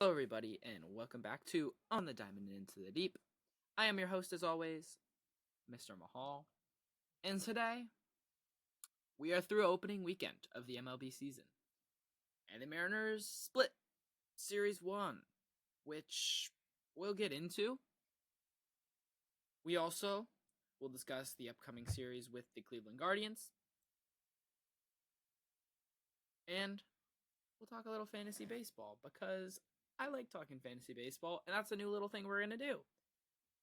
Hello, everybody, and welcome back to On the Diamond Into the Deep. I am your host, as always, Mr. Mahal, and today we are through opening weekend of the MLB season, and the Mariners split Series 1, which we'll get into. We also will discuss the upcoming series with the Cleveland Guardians, and we'll talk a little fantasy baseball because I like talking fantasy baseball, and that's a new little thing we're going to do.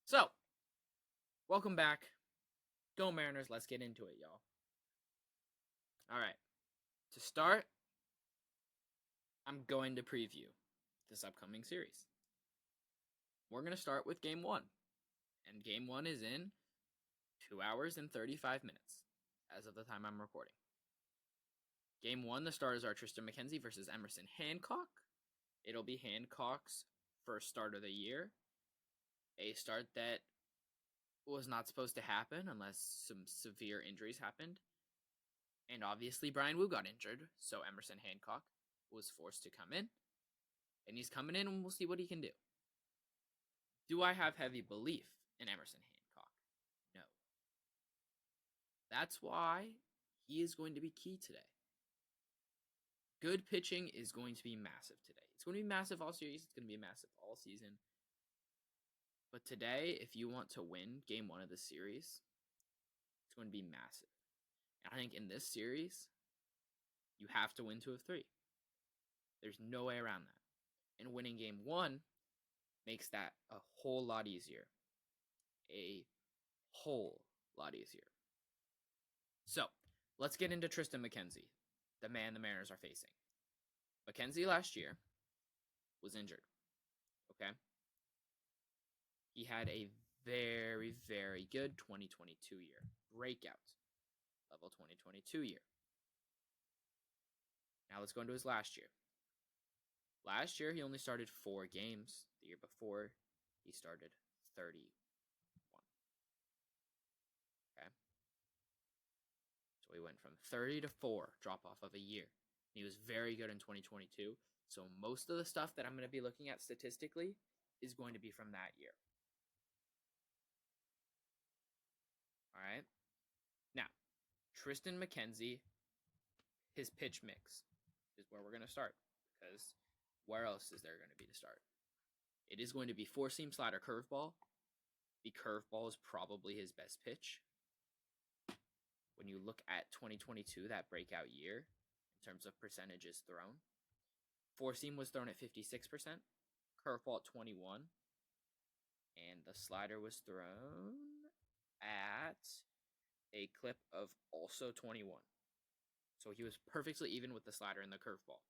So, welcome back. Go Mariners, let's get into it, y'all. All right. To start, I'm going to preview this upcoming series. We're going to start with Game 1. And Game 1 is in 2 hours and 35 minutes as of the time I'm recording. Game 1, the starters are Tristan McKenzie versus Emerson Hancock. It'll be Hancock's first start of the year. A start that was not supposed to happen unless some severe injuries happened. And obviously Brian Wu got injured, so Emerson Hancock was forced to come in. And he's coming in and we'll see what he can do. Do I have heavy belief in Emerson Hancock? No. That's why he is going to be key today. Good pitching is going to be massive today. It's going to be massive all series. It's going to be massive all season. But today, if you want to win Game 1 of the series, it's going to be massive. And I think in this series, you have to win 2 of 3. There's no way around that. And winning Game 1 makes that a whole lot easier. A whole lot easier. So, let's get into Tristan McKenzie, the man the Mariners are facing. McKenzie last year was injured, okay? He had a very, very good 2022 year. Breakout level 2022 year. Now let's go into his last year. Last year, he only started 4 games. The year before, he started 31. Okay? So he went from 30 to 4, drop off of a year. He was very good in 2022. So most of the stuff that I'm going to be looking at statistically is going to be from that year. All right? Now, Tristan McKenzie, his pitch mix is where we're going to start. Because where else is there going to be to start? It is going to be 4-seam slider curveball. The curveball is probably his best pitch. When you look at 2022, that breakout year, in terms of percentages thrown, 4-seam was thrown at 56%, curveball at 21%, and the slider was thrown at a clip of also 21. So he was perfectly even with the slider and the curveball.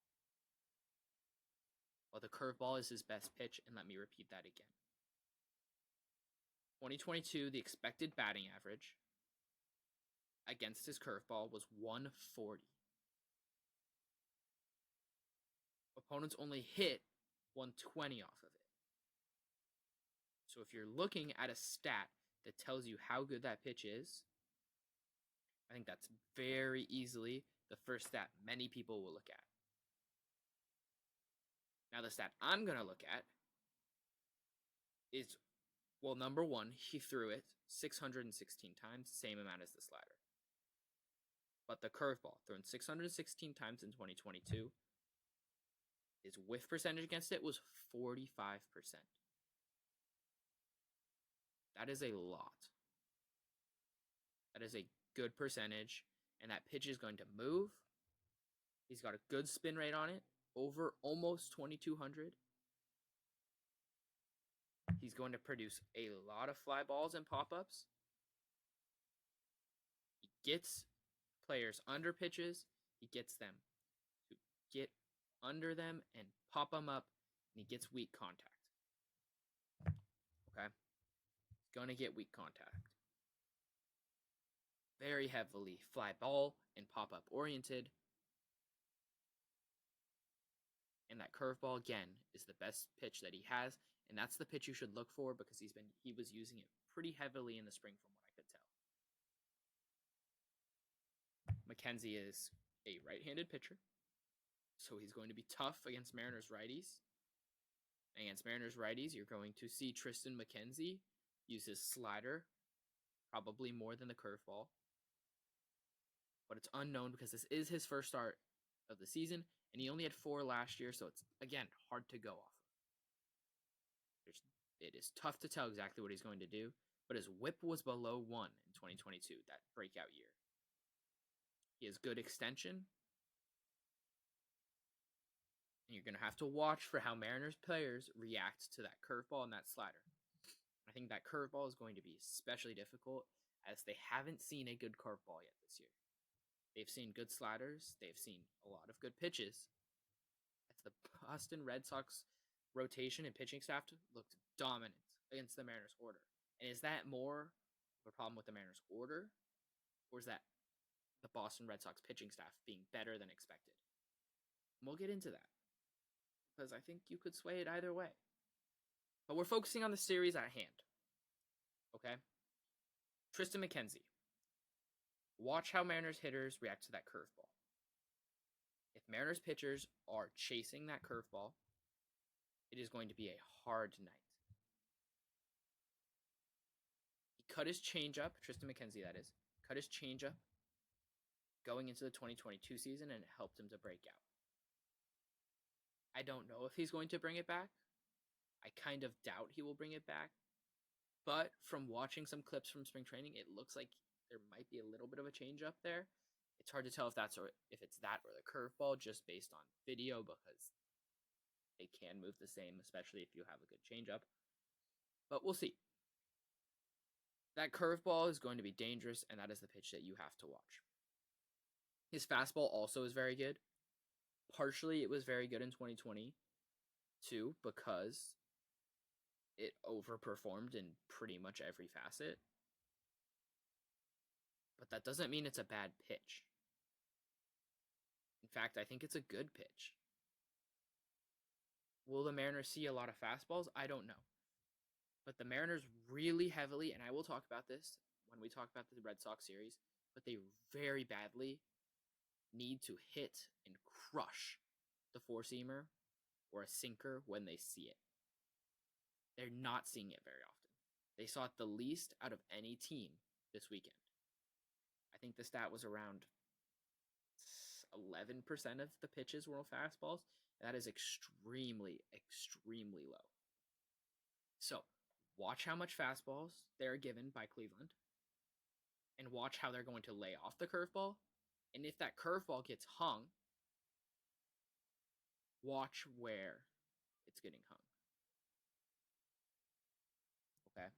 Well, the curveball is his best pitch, and let me repeat that again. 2022, the expected batting average against his curveball was 140. Opponents only hit 120 off of it. So if you're looking at a stat that tells you how good that pitch is, I think that's very easily the first stat many people will look at. Now, the stat I'm going to look at is, well, number one, he threw it 616 times, same amount as the slider. But the curveball, thrown 616 times in 2022, his whiff percentage against it was 45%. That is a lot. That is a good percentage, and that pitch is going to move. He's got a good spin rate on it, over almost 2,200. He's going to produce a lot of fly balls and pop-ups. He gets players under pitches. He gets them to get under them and pop them up, and he gets weak contact. Okay? He's going to get weak contact. Very heavily fly ball and pop-up oriented. And that curveball, again, is the best pitch that he has. And that's the pitch you should look for because he was using it pretty heavily in the spring from what I could tell. McKenzie is a right-handed pitcher, so he's going to be tough against Mariners righties. Against Mariners righties, you're going to see Tristan McKenzie use his slider, probably more than the curveball. But it's unknown because this is his first start of the season, and he only had 4 last year, so it's, again, hard to go off of. It is tough to tell exactly what he's going to do, but his whip was below 1 in 2022, that breakout year. He has good extension, and you're going to have to watch for how Mariners players react to that curveball and that slider. I think that curveball is going to be especially difficult as they haven't seen a good curveball yet this year. They've seen good sliders. They've seen a lot of good pitches. As the Boston Red Sox rotation and pitching staff looked dominant against the Mariners order. And is that more of a problem with the Mariners order, or is that the Boston Red Sox pitching staff being better than expected? And we'll get into that, because I think you could sway it either way. But we're focusing on the series at hand. Okay? Tristan McKenzie. Watch how Mariners hitters react to that curveball. If Mariners pitchers are chasing that curveball, it is going to be a hard night. He cut his changeup, Tristan McKenzie that is, cut his changeup going into the 2022 season, and it helped him to break out. I don't know if he's going to bring it back. I kind of doubt he will bring it back. But from watching some clips from spring training, it looks like there might be a little bit of a change up there. It's hard to tell if it's that or the curveball just based on video, because they can move the same, especially if you have a good changeup. But we'll see. That curveball is going to be dangerous, and that is the pitch that you have to watch. His fastball also is very good. Partially, it was very good in 2022 because it overperformed in pretty much every facet. But that doesn't mean it's a bad pitch. In fact, I think it's a good pitch. Will the Mariners see a lot of fastballs? I don't know. But the Mariners really heavily, and I will talk about this when we talk about the Red Sox series, but they very badly need to hit and crush the four-seamer or a sinker when they see it. They're not seeing it very often. They saw it the least out of any team this weekend. I think the stat was around 11% of the pitches were fastballs. That is extremely, extremely low. So, watch how much fastballs they're given by Cleveland, and watch how they're going to lay off the curveball. And if that curveball gets hung, watch where it's getting hung. Okay?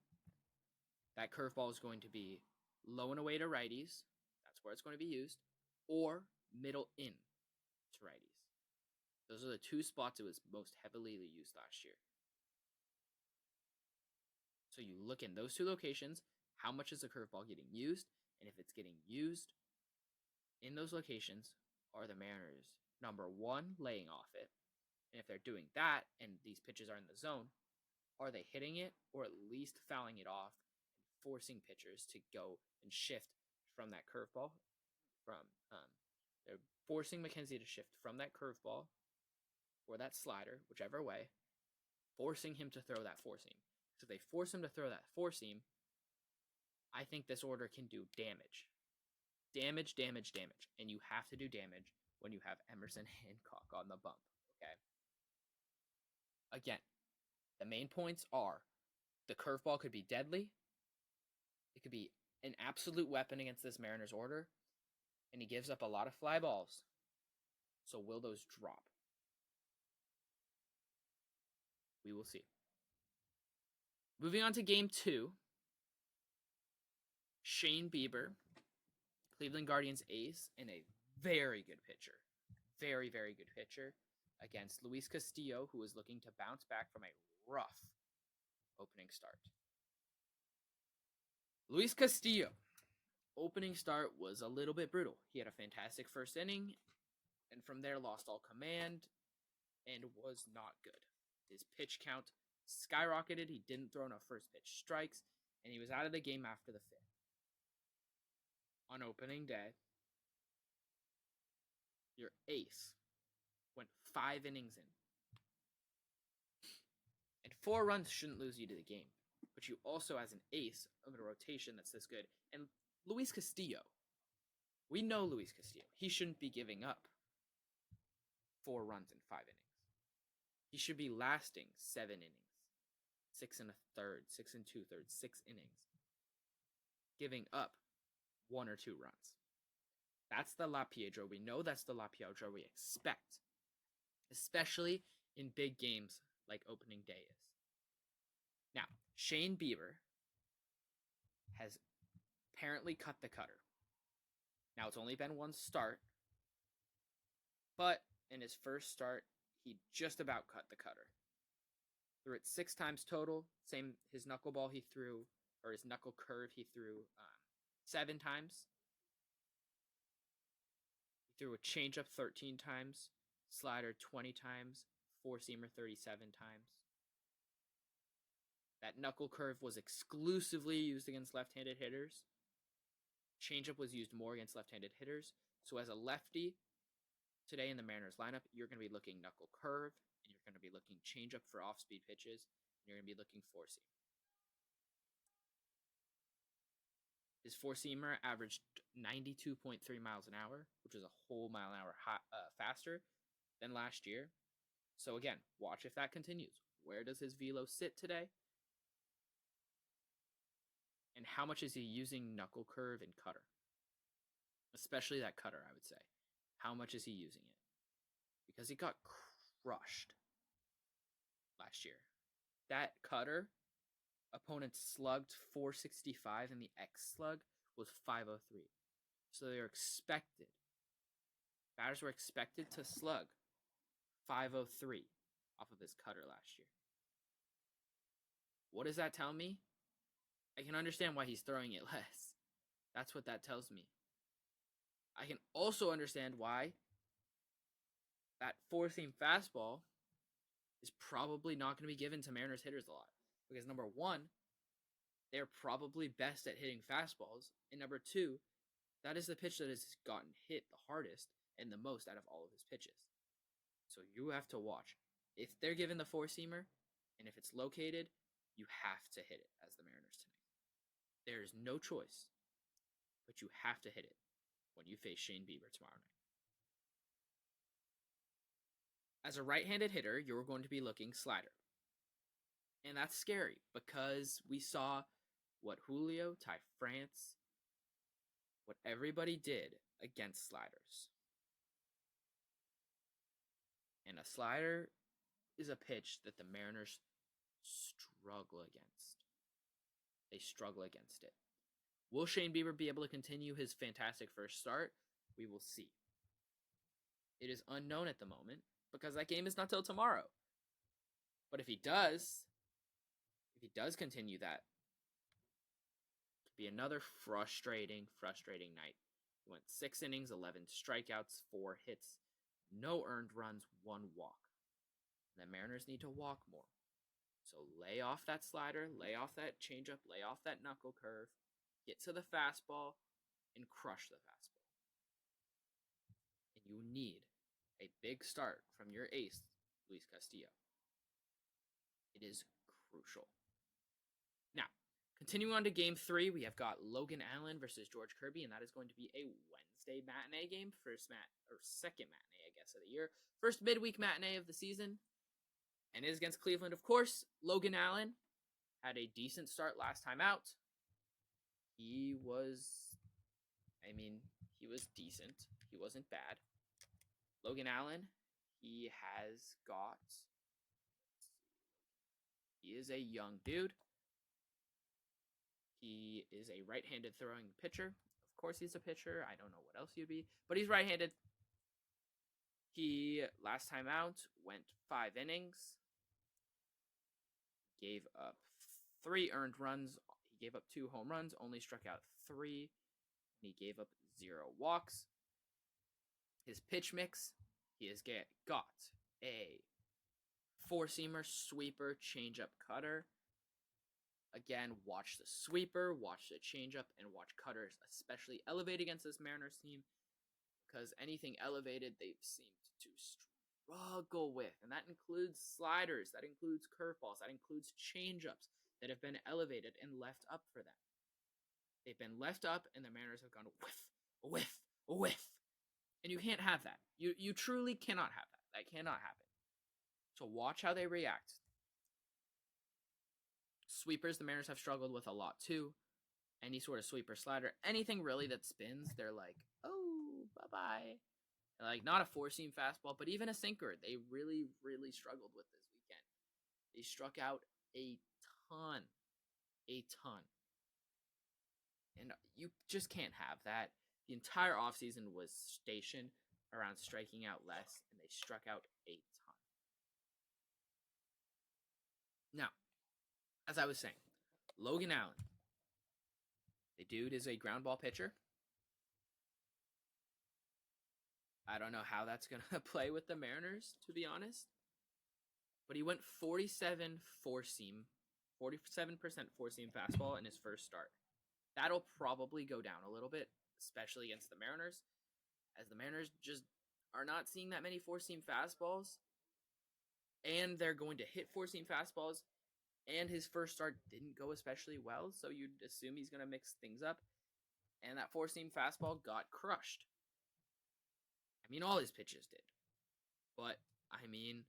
That curveball is going to be low and away to righties. That's where it's going to be used. Or middle in to righties. Those are the two spots it was most heavily used last year. So you look in those two locations, how much is the curveball getting used? And if it's getting used in those locations, are the Mariners, number one, laying off it? And if they're doing that and these pitches are in the zone, are they hitting it or at least fouling it off and forcing pitchers to go and shift from that curveball? They're forcing McKenzie to shift from that curveball or that slider, whichever way, forcing him to throw that four seam. So if they force him to throw that four seam, I think this order can do damage. Damage. And you have to do damage when you have Emerson Hancock on the bump, okay? Again, the main points are the curveball could be deadly. It could be an absolute weapon against this Mariners order, and he gives up a lot of fly balls. So will those drop? We will see. Moving on to game 2. Shane Bieber, Cleveland Guardians ace, and a very good pitcher. Very, very good pitcher against Luis Castillo, who is looking to bounce back from a rough opening start. Luis Castillo, opening start was a little bit brutal. He had a fantastic first inning, and from there lost all command and was not good. His pitch count skyrocketed. He didn't throw enough first pitch strikes, and he was out of the game after the 5th. On opening day, your ace went 5 innings in. 4 runs shouldn't lose you to the game, but you also, as an ace of a rotation that's this good, and Luis Castillo, we know Luis Castillo. He shouldn't be giving up 4 runs in 5 innings. He should be lasting 7 innings, 6 1/3, 6 2/3, 6 innings, giving up 1 or 2 runs. That's the La Piedra. We know that's the La Piedra we expect, especially in big games like opening day is. Now, Shane Bieber has apparently cut the cutter. Now, it's only been 1 start, but in his first start, he just about cut the cutter. Threw it 6 times total. Same, his knuckleball he threw, or his knuckle curve he threw 7 times. He threw a changeup 13 times, slider 20 times, 4-seamer 37 times. That knuckle curve was exclusively used against left-handed hitters. Changeup was used more against left-handed hitters. So as a lefty, today in the Mariners lineup, you're going to be looking knuckle curve, and you're going to be looking changeup for off-speed pitches, and you're going to be looking 4-seam. His 4-seamer averaged 92.3 miles an hour, which is a whole mile an hour faster than last year. So again, watch if that continues. Where does his velo sit today? And how much is he using knuckle curve and cutter? Especially that cutter, I would say. How much is he using it? Because he got crushed last year. That cutter, opponent slugged 465, and the X slug was 503. So they're expected. Batters were expected to slug 503 off of his cutter last year. What does that tell me? I can understand why he's throwing it less. That's what that tells me. I can also understand why that 4-seam fastball is probably not going to be given to Mariners hitters a lot. Because number 1, they're probably best at hitting fastballs. And number 2, that is the pitch that has gotten hit the hardest and the most out of all of his pitches. So you have to watch. If they're given the 4-seamer, and if it's located, you have to hit it as the Mariners tonight. There is no choice, but you have to hit it when you face Shane Bieber tomorrow night. As a right-handed hitter, you're going to be looking slider. And that's scary because we saw what Julio, Ty France, what everybody did against sliders. And a slider is a pitch that the Mariners struggle against. They struggle against it. Will Shane Bieber be able to continue his fantastic first start? We will see. It is unknown at the moment because that game is not till tomorrow. But if he does continue that, it could be another frustrating night. He went 6 innings, 11 strikeouts, 4 hits, no earned runs, 1 walk. The Mariners need to walk more. So lay off that slider, lay off that changeup, lay off that knuckle curve, get to the fastball, and crush the fastball. And you need a big start from your ace, Luis Castillo. It is crucial. Now, continuing on to Game 3, we have got Logan Allen versus George Kirby, and that is going to be a Wednesday matinee game, second matinee, I guess, of the year. First midweek matinee of the season, and it is against Cleveland, of course. Logan Allen had a decent start last time out. He was decent. He wasn't bad. Logan Allen, he is a young dude. He is a right-handed throwing pitcher. Of course he's a pitcher. I don't know what else he'd be, but he's right-handed. He, last time out, went 5 innings. Gave up 3 earned runs. He gave up 2 home runs, only struck out 3. And he gave up 0 walks. His pitch mix, he has got a 4-seamer, sweeper, changeup, cutter. Again, watch the sweeper, watch the changeup, and watch cutters, especially elevate against this Mariners team, because anything elevated, they seem to struggle with, and that includes sliders, that includes curveballs, that includes changeups that have been elevated and left up for them. They've been left up, and the Mariners have gone whiff, whiff, whiff. And you can't have that. You truly cannot have that. That cannot happen. So watch how they react. Sweepers, the Mariners have struggled with a lot too. Any sort of sweeper, slider, anything really that spins, they're like, oh, bye-bye. Like, not a four-seam fastball, but even a sinker, they really, really struggled with this weekend. They struck out a ton. A ton. And you just can't have that. The entire offseason was stationed around striking out less, and they struck out a ton. Now, as I was saying, Logan Allen. The dude is a ground ball pitcher. I don't know how that's going to play with the Mariners, to be honest. But he went 47% four-seam fastball in his first start. That'll probably go down a little bit, especially against the Mariners, as the Mariners just are not seeing that many four-seam fastballs. And they're going to hit four-seam fastballs. And his first start didn't go especially well, so you'd assume he's going to mix things up. And that four-seam fastball got crushed. I mean, all his pitches did. But, I mean,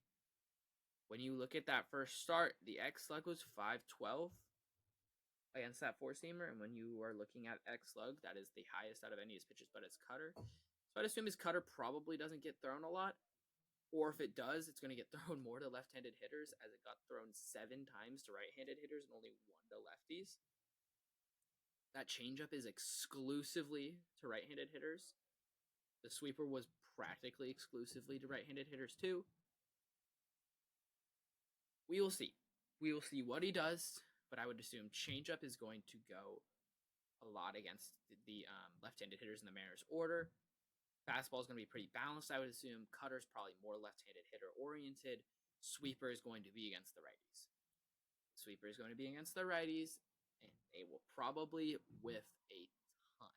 when you look at that first start, the X slug was 512 against that four-seamer. And when you are looking at X slug, that is the highest out of any of his pitches, but it's cutter. So I'd assume his cutter probably doesn't get thrown a lot. Or if it does, it's going to get thrown more to left-handed hitters, as it got thrown 7 times to right-handed hitters and only 1 to lefties. That changeup is exclusively to right-handed hitters. The sweeper was practically exclusively to right-handed hitters too. We will see. We will see what he does, but I would assume changeup is going to go a lot against the left-handed hitters in the Mariners' order. Fastball is going to be pretty balanced, I would assume. Cutter's probably more left-handed hitter-oriented. Sweeper is going to be against the righties. Sweeper is going to be against the righties, and they will probably whiff a ton.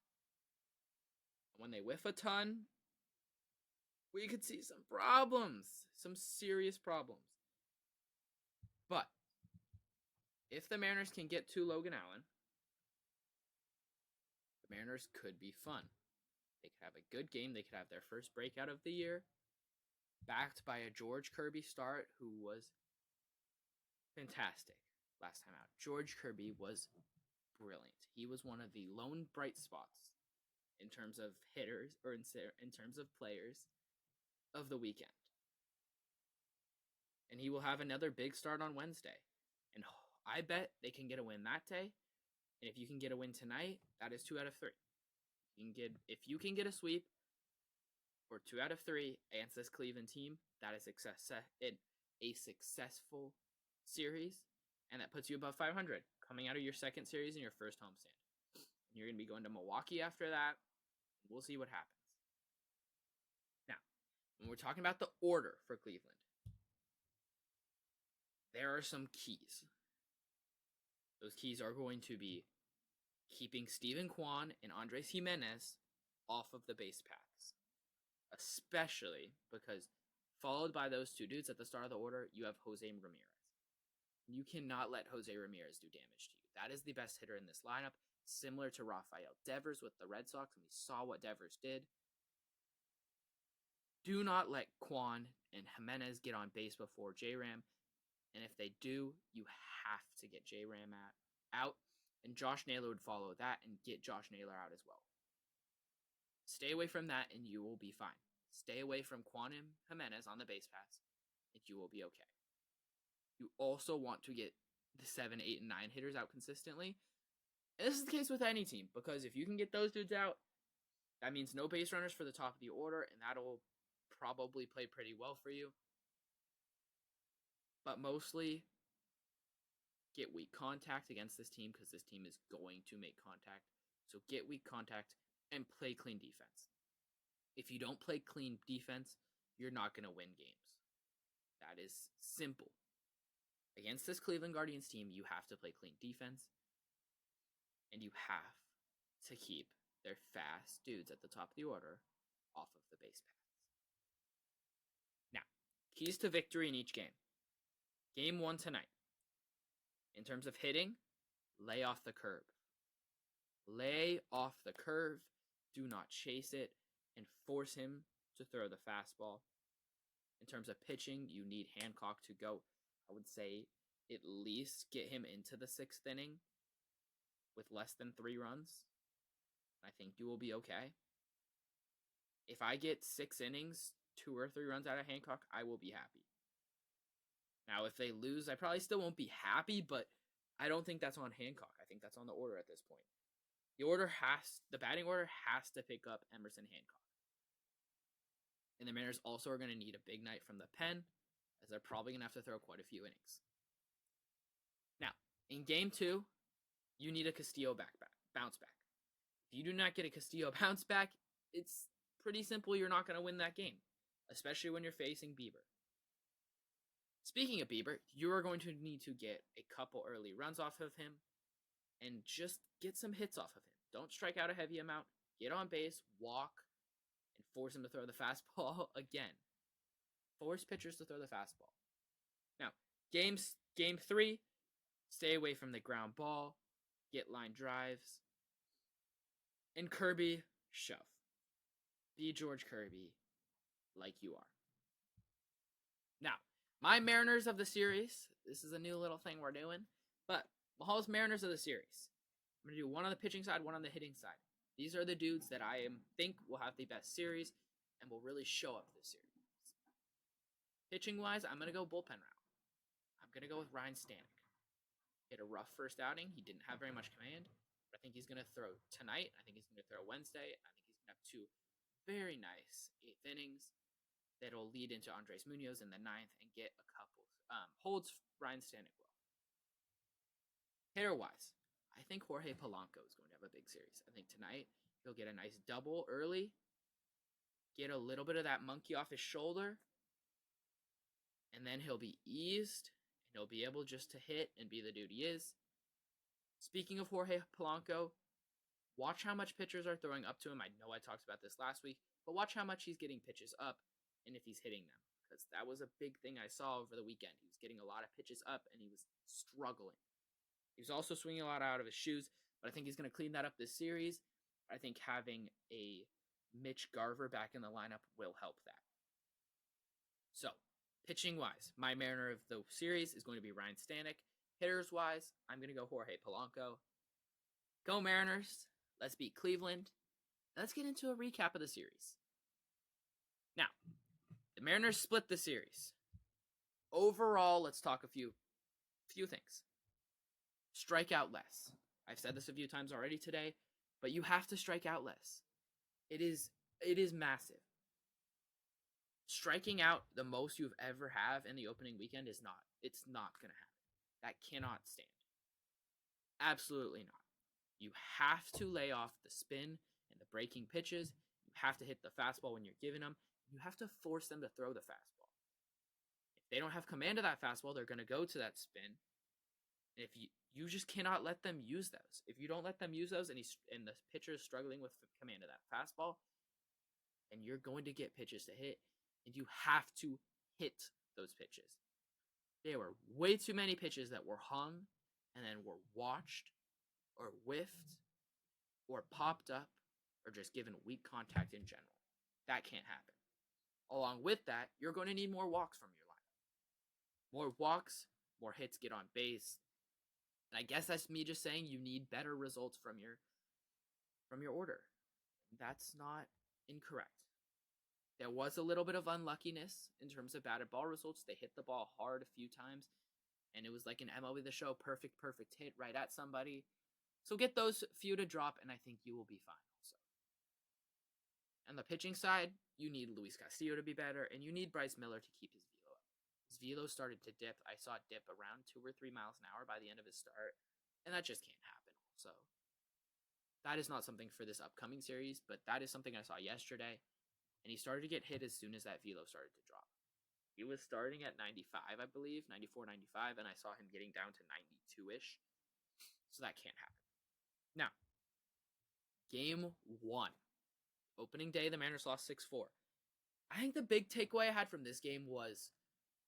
When they whiff a ton, we could see some problems. Some serious problems. But if the Mariners can get to Logan Allen, the Mariners could be fun. They could have a good game. They could have their first breakout of the year, backed by a George Kirby start who was fantastic last time out. George Kirby was brilliant. He was one of the lone bright spots in terms of hitters, or in terms of players, of the weekend. And he will have another big start on Wednesday. And I bet they can get a win that day. And if you can get a win tonight, that is 2 out of 3. If you can get a sweep or 2 out of 3 against this Cleveland team, that is a successful series, and that puts you above 500 coming out of your second series and your first homestand. You're going to be going to Milwaukee after that. We'll see what happens. Now, when we're talking about the order for Cleveland, there are some keys. Those keys are going to be keeping Steven Kwan and Andres Jimenez off of the base paths. Especially because followed by those two dudes at the start of the order, you have Jose Ramirez. You cannot let Jose Ramirez do damage to you. That is the best hitter in this lineup, similar to Rafael Devers with the Red Sox, and we saw what Devers did. Do not let Kwan and Jimenez get on base before J-Ram, and if they do, you have to get J-Ram out, and Josh Naylor would follow that and get Josh Naylor out as well. Stay away from that, and you will be fine. Stay away from Kwan and Jimenez on the base paths, and you will be okay. You also want to get the 7, 8, and 9 hitters out consistently. And this is the case with any team, because if you can get those dudes out, that means no base runners for the top of the order, and that'll probably play pretty well for you. But mostly, get weak contact against this team, because this team is going to make contact. So get weak contact and play clean defense. If you don't play clean defense, you're not going to win games. That is simple. Against this Cleveland Guardians team, you have to play clean defense, and you have to keep their fast dudes at the top of the order off of the base paths. Now, keys to victory in each game. Game 1 tonight. In terms of hitting, lay off the curve. Lay off the curve. Do not chase it and force him to throw the fastball. In terms of pitching, you need Hancock to go, I would say, at least get him into the 6th inning with less than 3 runs. I think you will be okay. If I get 6 innings, 2 or 3 runs out of Hancock, I will be happy. Now, if they lose, I probably still won't be happy, but I don't think that's on Hancock. I think that's on the order at this point. The batting order has to pick up Emerson Hancock. And the Mariners also are going to need a big night from the pen, as they're probably going to have to throw quite a few innings. Now, in Game 2, you need a Castillo bounce back. If you do not get a Castillo bounce back, it's pretty simple. You're not going to win that game, especially when you're facing Bieber. Speaking of Bieber, you are going to need to get a couple early runs off of him and just get some hits off of him. Don't strike out a heavy amount. Get on base, walk, and force him to throw the fastball again. Force pitchers to throw the fastball. Now, Game 3, stay away from the ground ball. Get line drives. And Kirby, shove. Be George Kirby like you are. Now, my Mariners of the series. This is a new little thing we're doing. But Mahal's Mariners of the series. I'm going to do one on the pitching side, one on the hitting side. These are the dudes that I think will have the best series and will really show up this series. Pitching-wise, I'm going to go bullpen route. I'm going to go with Ryan Stanek. He had a rough first outing. He didn't have very much command. But I think he's going to throw tonight. I think he's going to throw Wednesday. I think he's going to have 2 very nice 8th innings that'll lead into Andres Munoz in the 9th and get a couple. Holds Ryan Stanek well. Hitter-wise, I think Jorge Polanco is going to have a big series. I think tonight he'll get a nice double early, get a little bit of that monkey off his shoulder, and then he'll be eased, and he'll be able just to hit and be the dude he is. Speaking of Jorge Polanco, watch how much pitchers are throwing up to him. I know I talked about this last week, but watch how much he's getting pitches up and if he's hitting them, because that was a big thing I saw over the weekend. He was getting a lot of pitches up, and he was struggling. He was also swinging a lot out of his shoes, but I think he's going to clean that up this series. I think having a Mitch Garver back in the lineup will help that. So, pitching-wise, my Mariner of the series is going to be Ryan Stanek. Hitters-wise, I'm going to go Jorge Polanco. Go Mariners. Let's beat Cleveland. Let's get into a recap of the series. Now, the Mariners split the series. Overall, let's talk a few things. Strike out less. I've said this a few times already today, but you have to strike out less. It is massive. Striking out the most you've ever have in the opening weekend it's not going to happen. That cannot stand. Absolutely not. You have to lay off the spin and the breaking pitches. You have to hit the fastball when you're giving them. You have to force them to throw the fastball. If they don't have command of that fastball, they're going to go to that spin. And if you just cannot let them use those. If you don't let them use those and the pitcher is struggling with the command of that fastball, then you're going to get pitches to hit, and you have to hit those pitches. There were way too many pitches that were hung and then were watched or whiffed or popped up or just given weak contact in general. That can't happen. Along with that, you're going to need more walks from your lineup. More walks, more hits get on base. And I guess that's me just saying you need better results from your order. That's not incorrect. There was a little bit of unluckiness in terms of batted ball results. They hit the ball hard a few times, and it was like an MLB The Show perfect hit right at somebody. So get those few to drop, and I think you will be fine also. On the pitching side, you need Luis Castillo to be better, and you need Bryce Miller to keep his velo up. His velo started to dip. I saw it dip around 2 or 3 miles an hour by the end of his start, and that just can't happen. So that is not something for this upcoming series, but that is something I saw yesterday, and he started to get hit as soon as that velo started to drop. He was starting at 95, I believe, 94, 95, and I saw him getting down to 92-ish, so that can't happen. Now, Game 1. Opening day, the Mariners lost 6-4. I think the big takeaway I had from this game was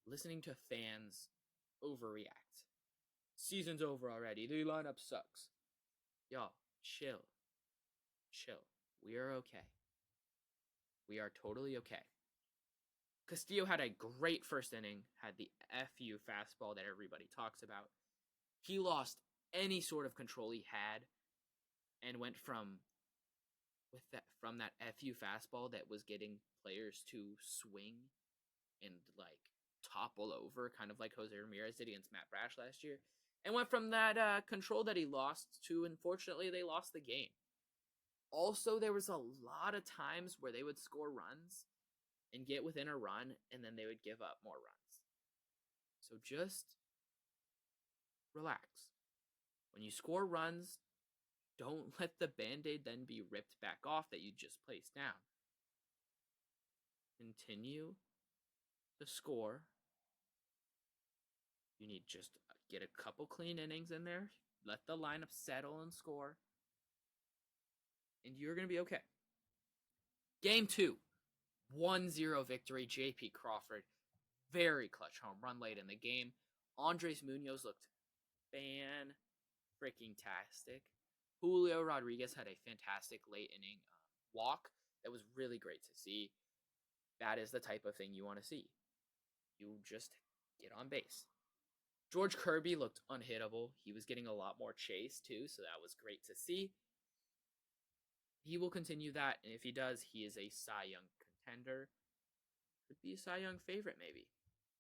listening to fans overreact. Season's over already. The lineup sucks. Y'all, chill. Chill. We are okay. We are totally okay. Castillo had a great first inning, had the FU fastball that everybody talks about. He lost any sort of control he had and went from that FU fastball that was getting players to swing and like topple over, kind of like Jose Ramirez did against Matt Brash last year, and went from that control that he lost to, unfortunately, they lost the game. Also, there was a lot of times where they would score runs and get within a run, and then they would give up more runs. So just relax. When you score runs, don't let the Band-Aid then be ripped back off that you just placed down. Continue to score. You need just get a couple clean innings in there. Let the lineup settle and score. And you're going to be okay. Game 2. 1-0 victory. J.P. Crawford. Very clutch home run late in the game. Andres Munoz looked fan-freaking-tastic. Julio Rodriguez had a fantastic late inning walk that was really great to see. That is the type of thing you want to see. You just get on base. George Kirby looked unhittable. He was getting a lot more chase too, so that was great to see. He will continue that, and if he does, he is a Cy Young contender. Could be a Cy Young favorite, maybe.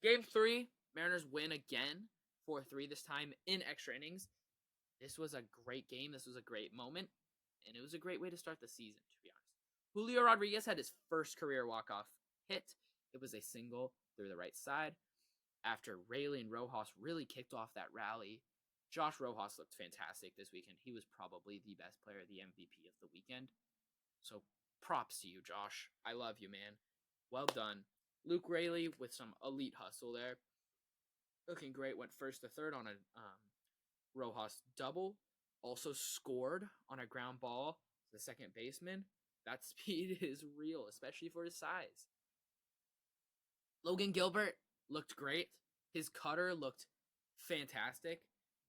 Game 3, Mariners win again, 4-3 this time in extra innings. This was a great game. This was a great moment, and it was a great way to start the season, to be honest. Julio Rodriguez had his first career walk-off hit. It was a single through the right side. After Rayleigh and Rojas really kicked off that rally, Josh Rojas looked fantastic this weekend. He was probably the best player, the MVP of the weekend. So props to you, Josh. I love you, man. Well done. Luke Rayleigh with some elite hustle there. Looking great. Went first to third on a Rojas double. Also scored on a ground ball to the second baseman. That speed is real, especially for his size. Logan Gilbert looked great. His cutter looked fantastic.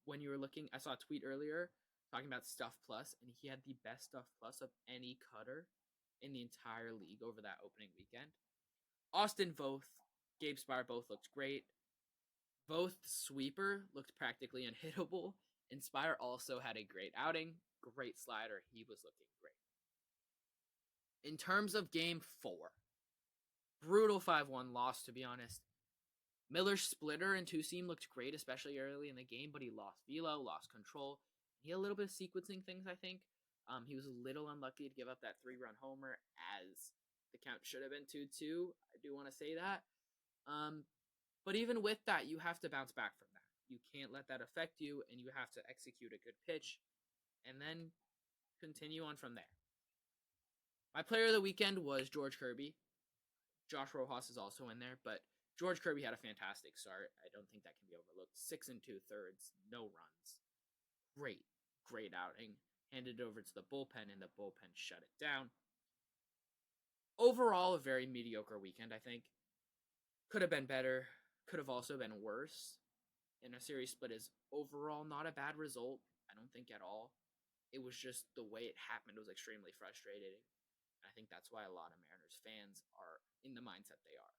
When you were looking, I saw a tweet earlier talking about Stuff Plus, and he had the best Stuff Plus of any cutter in the entire league over that opening weekend. Austin Voth, Gabe Spire both looked great. Voth sweeper looked practically unhittable, and Spire also had a great outing. Great slider. He was looking great. In terms of Game 4, brutal 5-1 loss, to be honest. Miller's splitter and two-seam looked great, especially early in the game, but he lost velo, lost control. He had a little bit of sequencing things, I think. He was a little unlucky to give up that 3-run homer, as the count should have been 2-2. I do want to say that. But even with that, you have to bounce back from that. You can't let that affect you, and you have to execute a good pitch, and then continue on from there. My player of the weekend was George Kirby. Josh Rojas is also in there, but George Kirby had a fantastic start. I don't think that can be overlooked. 6 2/3, no runs. Great outing. Handed it over to the bullpen, and the bullpen shut it down. Overall, a very mediocre weekend, I think. Could have been better. Could have also been worse. And a series split is overall not a bad result. I don't think at all. It was just the way it happened was extremely frustrating. I think that's why a lot of Mariners fans are in the mindset they are.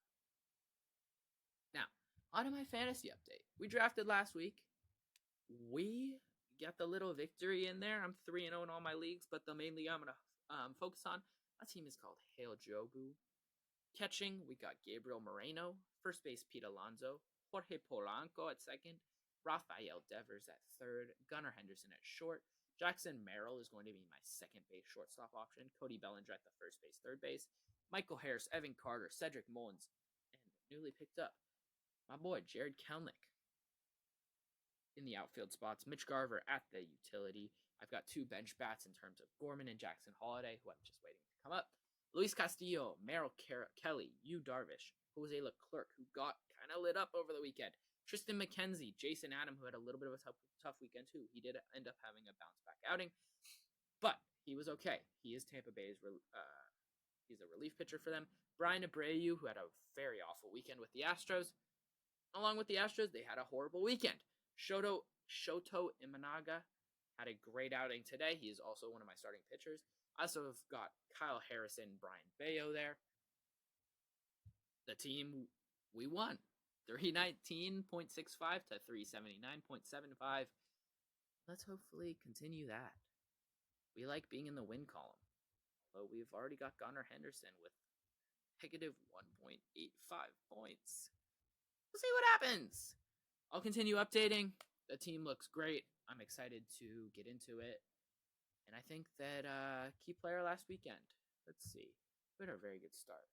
Now, on to my fantasy update. We drafted last week. We got the little victory in there. I'm 3-0 in all my leagues, but the main league I'm going to focus on, my team is called Hail Jobu. Catching, we got Gabriel Moreno. First base, Pete Alonso. Jorge Polanco at second. Rafael Devers at third. Gunnar Henderson at short. Jackson Merrill is going to be my second base shortstop option. Cody Bellinger at the first base, third base. Michael Harris, Evan Carter, Cedric Mullins, and newly picked up, my boy Jared Kelnick in the outfield spots. Mitch Garver at the utility. I've got 2 bench bats in terms of Gorman and Jackson Holiday, who I'm just waiting to come up. Luis Castillo, Merrill Kelly, Yu Darvish, Jose Leclerc, who got kind of lit up over the weekend. Tristan McKenzie, Jason Adam, who had a little bit of a tough weekend too. He did end up having a bounce back outing, but he was okay. He is Tampa Bay's he's a relief pitcher for them. Brian Abreu, who had a very awful weekend with the Astros. Along with the Astros, they had a horrible weekend. Shoto Imanaga had a great outing today. He is also one of my starting pitchers. I also have got Kyle Harrison, Brian Bayo there. The team, we won 319.65 to 379.75. Let's hopefully continue that. We like being in the win column. Although we've already got Gunnar Henderson with negative 1.85 points. We'll see what happens. I'll continue updating. The team looks great. I'm excited to get into it. And I think that key player last weekend. Let's see. We had a very good start.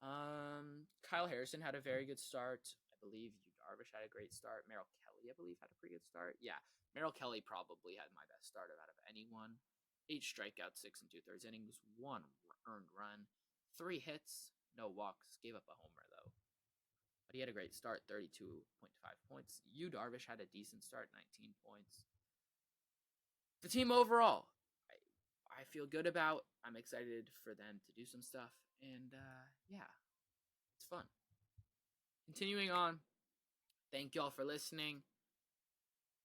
Kyle Harrison had a very good start. I believe Yu Darvish had a great start. Merrill Kelly, I believe, had a pretty good start. Yeah, Merrill Kelly probably had my best start out of anyone. 8 strikeouts, 6 2/3 innings, 1 earned run, 3 hits, no walks. Gave up a homer though. But he had a great start, 32.5 points. Yu Darvish had a decent start, 19 points. The team overall, I feel good about. I'm excited for them to do some stuff. And yeah, it's fun. Continuing on, thank y'all for listening.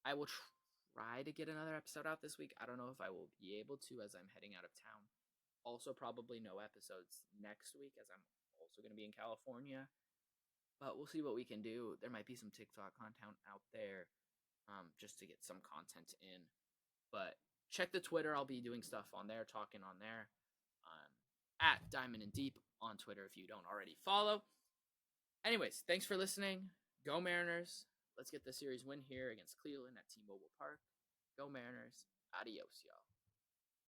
I will try to get another episode out this week. I don't know if I will be able to as I'm heading out of town. Also, probably no episodes next week as I'm also going to be in California. But we'll see what we can do. There might be some TikTok content out there just to get some content in. But check the Twitter. I'll be doing stuff on there, talking on there. At Diamond and Deep on Twitter if you don't already follow. Anyways, thanks for listening. Go Mariners. Let's get the series win here against Cleveland at T-Mobile Park. Go Mariners. Adios, y'all.